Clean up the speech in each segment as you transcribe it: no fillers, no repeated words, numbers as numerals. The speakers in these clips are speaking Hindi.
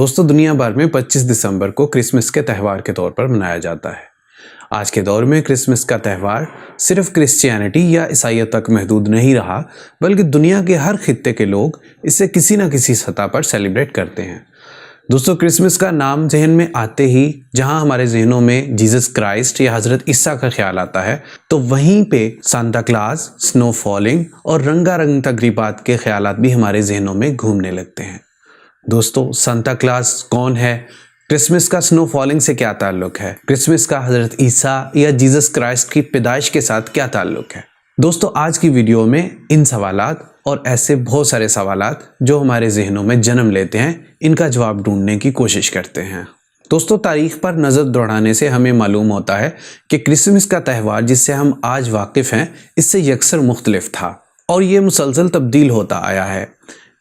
दोस्तों दुनिया भर में 25 दिसंबर को क्रिसमस के त्यौहार के तौर पर मनाया जाता है। आज के दौर में क्रिसमस का त्यौहार सिर्फ क्रिश्चियनिटी या ईसाइयत तक महदूद नहीं रहा, बल्कि दुनिया के हर खित्ते के लोग इसे किसी न किसी सतह पर सेलिब्रेट करते हैं। दोस्तों क्रिसमस का नाम जहन में आते ही जहां हमारे जहनों में जीसस क्राइस्ट या हजरत ईसा का ख्याल आता है, तो वहीं पे सांता क्लॉज, स्नो फॉलिंग और रंगारंग तकरीबात के ख्यालात भी हमारे जहनों में घूमने लगते हैं। दोस्तों सांता क्लॉज कौन है? क्रिसमस का स्नो फॉलिंग से क्या ताल्लुक है? क्रिसमस का हजरत ईसा या जीसस क्राइस्ट की पैदाइश के साथ क्या ताल्लुक है? दोस्तों आज की वीडियो में इन सवालात और ऐसे बहुत सारे सवालात जो हमारे जहनों में जन्म लेते हैं, इनका जवाब ढूंढने की कोशिश करते हैं। दोस्तों तारीख पर नज़र दौड़ाने से हमें मालूम होता है कि क्रिसमस का त्यौहार जिससे हम आज वाकिफ़ हैं, इससे यकसर मुख्तलिफ था और ये मुसलसल तब्दील होता आया है।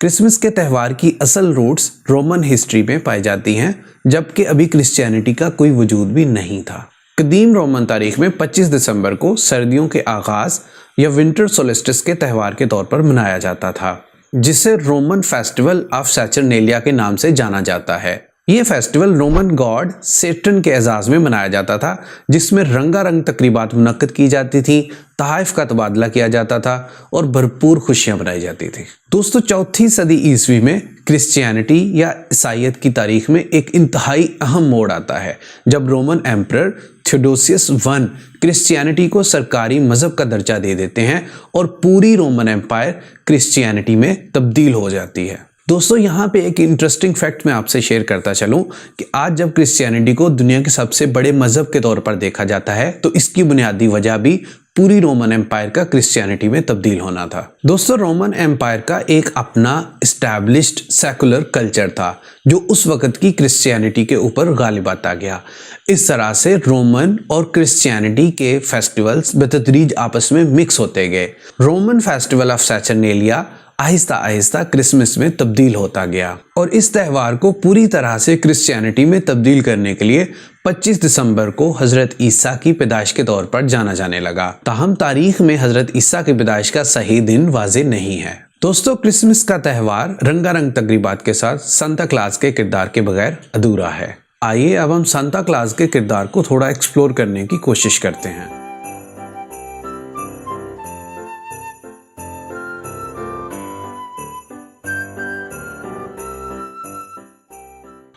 क्रिसमस के त्यौहार की असल रूट्स रोमन हिस्ट्री में पाई जाती हैं, जबकि अभी क्रिश्चियनिटी का कोई वजूद भी नहीं था। कदीम रोमन तारीख में 25 दिसंबर को सर्दियों के आगाज़ या विंटर सोलिस्टिस के त्यौहार के तौर पर मनाया जाता था, जिसे रोमन फेस्टिवल ऑफ सैटरनेलिया के नाम से जाना जाता है। ये फेस्टिवल रोमन गॉड सेटन के एजाज में मनाया जाता था, जिसमें रंगारंग तकरीबात मुनक्कद की जाती थी, तहाइफ का तबादला किया जाता था और भरपूर खुशियां मनाई जाती थी। दोस्तों 4वीं सदी ईस्वी में क्रिश्चियनिटी या ईसाइयत की तारीख में एक इंतहाई अहम मोड़ आता है, जब Roman emperor Theodosius I Christianity को सरकारी मजहब का दर्जा दे देते हैं और पूरी रोमन एम्पायर क्रिश्चियनिटी में तब्दील हो जाती है। दोस्तों यहाँ पे एक इंटरेस्टिंग फैक्ट मैं आपसे शेयर करता चलूँ कि आज जब क्रिश्चियनिटी को दुनिया के सबसे बड़े मजहब के तौर पर देखा जाता है, तो इसकी बुनियादी वजह भी पूरी रोमन एम्पायर का क्रिश्चियनिटी में तब्दील होना था। दोस्तों रोमन एम्पायर का एक अपना एस्टैब्लिश्ड सेकुलर कल्चर था, जो उस वक्त की क्रिश्चियनिटी के ऊपर गालिब आता गया। इस तरह से रोमन और क्रिश्चियनिटी के फेस्टिवल्स बेतदरीज आपस में मिक्स होते गए। Roman festival of सैटरनेलिया Aahista Aahista Christmas में तब्दील होता गया और इस त्यौहार को पूरी तरह से क्रिश्चियनिटी में तब्दील करने के लिए 25 दिसंबर को हजरत ईसा की पैदाइश के तौर पर जाना जाने लगा। ताहम तारीख में हजरत ईसा की पैदाइश का सही दिन वाज़ेह नहीं है। दोस्तों क्रिसमस का त्यौहार रंगारंग तकरीबात के साथ सांता क्लॉज के किरदार के बगैर अधूरा है। आइए अब हम सांता क्लॉज के किरदार को थोड़ा एक्सप्लोर करने की कोशिश करते हैं।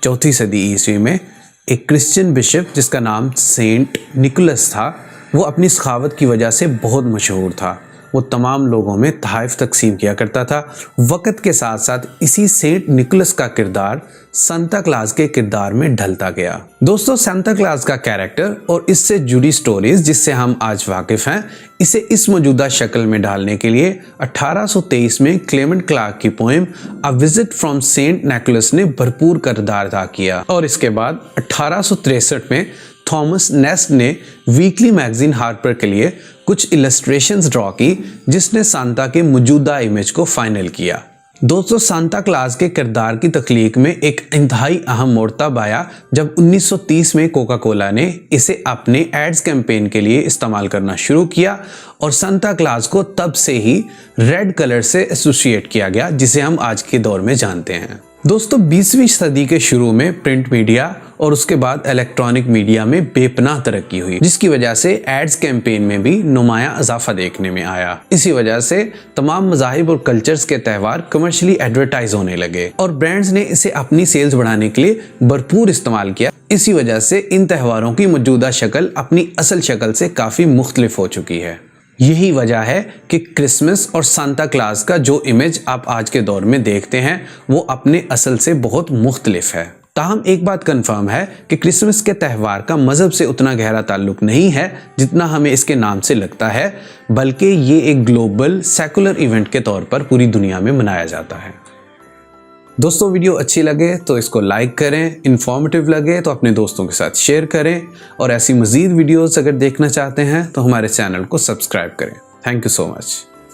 4वीं सदी ईस्वी में एक क्रिश्चियन बिशप जिसका नाम सेंट निकोलस था, वो अपनी सखावत की वजह से बहुत मशहूर था। वो तमाम लोगों में तहाइफ तकसीम किया करता था। वक्त के साथ साथ इसी सेंट निकोलस का किरदार सांता क्लॉज के किरदार में ढलता गया। दोस्तों सांता क्लॉज का कैरेक्टर और इससे जुड़ी स्टोरीज जिससे हम आज वाकिफ हैं, इसे इस मौजूदा शक्ल में ढालने के लिए 1823 में क्लेमेंट क्लार्क की poem a visit from Saint Nicholas ने भरपूर किरदार अदा किया और इसके बाद 1863 में थॉमस नेस्ट ने वीकली मैगजीन हार्पर के लिए कुछ इलस्ट्रेशंस ड्रॉ की, जिसने सांता के मौजूदा इमेज को फाइनल किया। दोस्तों सांता क्लॉज के किरदार की तख्लीक में एक इंतहाई अहम मोड़ तब आया जब 1930 में कोका कोला ने इसे अपने एड्स कैंपेन के लिए इस्तेमाल करना शुरू किया और सांता क्लॉज को तब से ही रेड कलर से एसोसिएट किया गया, जिसे हम आज के दौर में जानते हैं। दोस्तों 20वीं सदी के शुरू में प्रिंट मीडिया और उसके बाद इलेक्ट्रॉनिक मीडिया में बेपनाह तरक्की हुई, जिसकी वजह से एड्स कैंपेन में भी नुमाया इजाफा देखने में आया। इसी वजह से तमाम मज़ाहिब और कल्चर्स के त्यौहार कमर्शियली एडवर्टाइज होने लगे और ब्रांड्स ने इसे अपनी सेल्स बढ़ाने के लिए भरपूर इस्तेमाल किया। इसी वजह से इन त्योहारों की मौजूदा शक्ल अपनी असल शक्ल से काफ़ी मुख्तलिफ हो चुकी है। यही वजह है कि क्रिसमस और सांता क्लॉज का जो इमेज आप आज के दौर में देखते हैं, वो अपने असल से बहुत मुख्तलिफ है। ताहम एक बात कंफर्म है कि क्रिसमस के त्यौहार का मजहब से उतना गहरा ताल्लुक नहीं है जितना हमें इसके नाम से लगता है, बल्कि ये एक ग्लोबल सेकुलर इवेंट के तौर पर पूरी दुनिया में मनाया जाता है। दोस्तों वीडियो अच्छी लगे तो इसको लाइक करें, इन्फॉर्मेटिव लगे तो अपने दोस्तों के साथ शेयर करें और ऐसी मज़ीद वीडियोस अगर देखना चाहते हैं तो हमारे चैनल को सब्सक्राइब करें। Thank you so much.